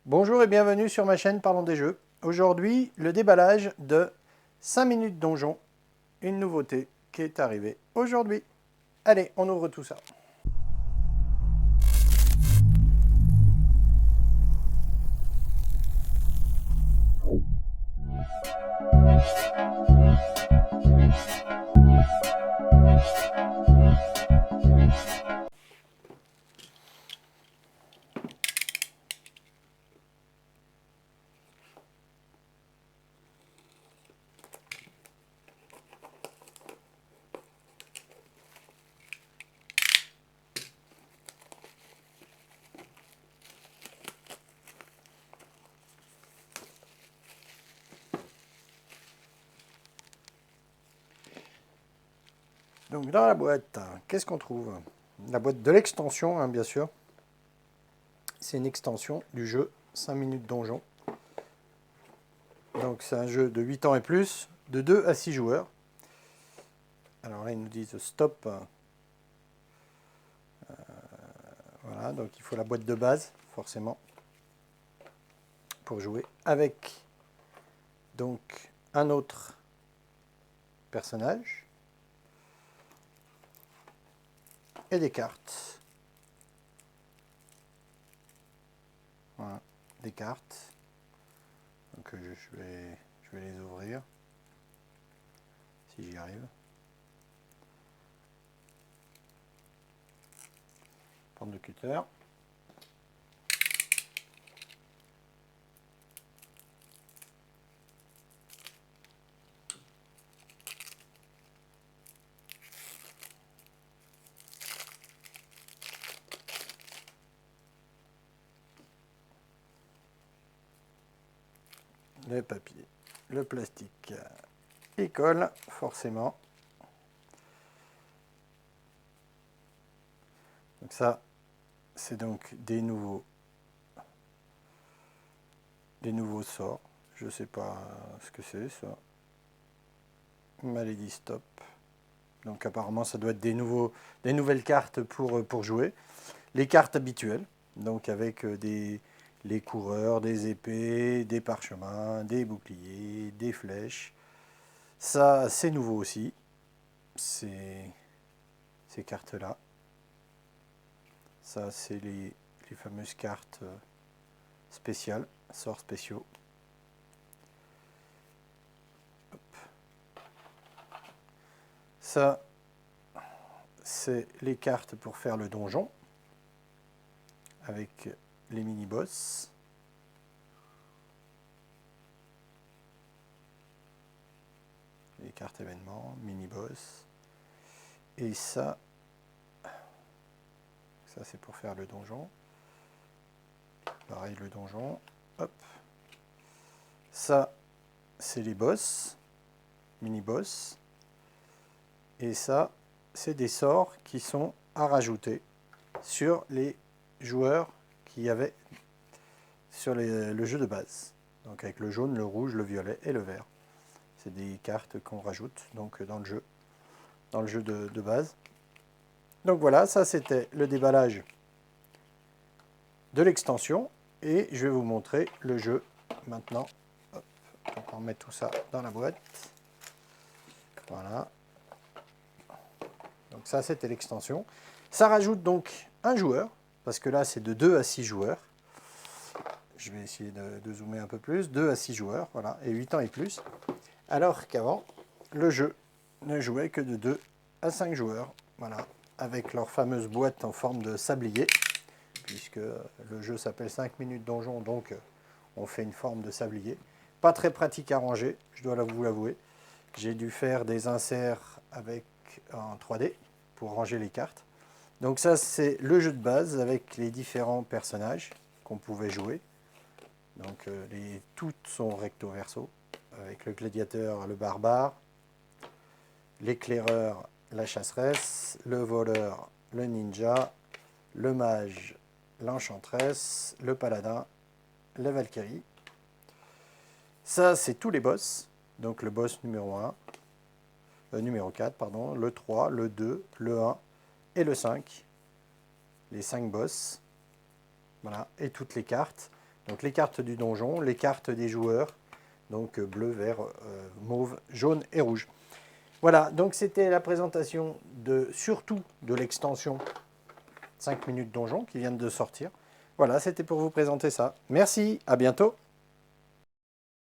Bonjour et bienvenue sur ma chaîne Parlons des Jeux. Aujourd'hui, le déballage de 5 minutes donjon, une nouveauté qui est arrivée aujourd'hui. Allez, on ouvre tout ça. Donc dans la boîte, qu'est-ce qu'on trouve? La boîte de l'extension, bien sûr. C'est une extension du jeu 5 minutes donjon. Donc c'est un jeu de 8 ans et plus, de 2 à 6 joueurs. Alors là, ils nous disent stop. Voilà, donc il faut la boîte de base, forcément, pour jouer avec donc un autre personnage et des cartes. Voilà, des cartes. Donc je vais les ouvrir, si j'y arrive. Prendre le cutter. Le papier, le plastique, il colle forcément. Donc ça, c'est donc des nouveaux sorts. Je sais pas ce que c'est ça. Maladie stop. Donc apparemment ça doit être des nouvelles cartes pour jouer. Les cartes habituelles, donc avec les coureurs, des épées, des parchemins, des boucliers, des flèches. Ça, c'est nouveau aussi, ces cartes-là. Ça, c'est les fameuses cartes spéciales, sorts spéciaux. Hop. Ça, c'est les cartes pour faire le donjon, avec les mini-boss. Les cartes événements, mini-boss. Et ça c'est pour faire le donjon. Pareil, le donjon. Hop. Ça, c'est les boss, mini-boss. Et ça, c'est des sorts qui sont à rajouter sur les joueurs qui avaient sur le jeu de base. Donc avec le jaune, le rouge, le violet et le vert. C'est des cartes qu'on rajoute donc dans le jeu de base. Donc voilà, ça c'était le déballage de l'extension. Et je vais vous montrer le jeu maintenant. Hop. Donc on met tout ça dans la boîte. Voilà. Donc ça c'était l'extension. Ça rajoute donc un joueur, parce que là c'est de 2 à 6 joueurs. Je vais essayer de zoomer un peu plus. 2 à 6 joueurs, voilà, et 8 ans et plus. Alors qu'avant, le jeu ne jouait que de 2 à 5 joueurs. Voilà, avec leur fameuse boîte en forme de sablier, puisque le jeu s'appelle 5 minutes donjon, donc on fait une forme de sablier. Pas très pratique à ranger, je dois vous l'avouer. J'ai dû faire des inserts en 3D pour ranger les cartes. Donc ça, c'est le jeu de base avec les différents personnages qu'on pouvait jouer. Donc toutes sont recto verso, avec le gladiateur, le barbare, l'éclaireur, la chasseresse, le voleur, le ninja, le mage, l'enchanteresse, le paladin, la valkyrie. Ça, c'est tous les boss. Donc le boss numéro 1, numéro 4, pardon, le 3, le 2, le 1 et le 5. Les 5 boss. Voilà, et toutes les cartes. Donc les cartes du donjon, les cartes des joueurs, donc bleu, vert, mauve, jaune et rouge. Voilà, donc c'était la présentation surtout de l'extension 5 minutes donjon qui vient de sortir. Voilà, c'était pour vous présenter ça. Merci, à bientôt.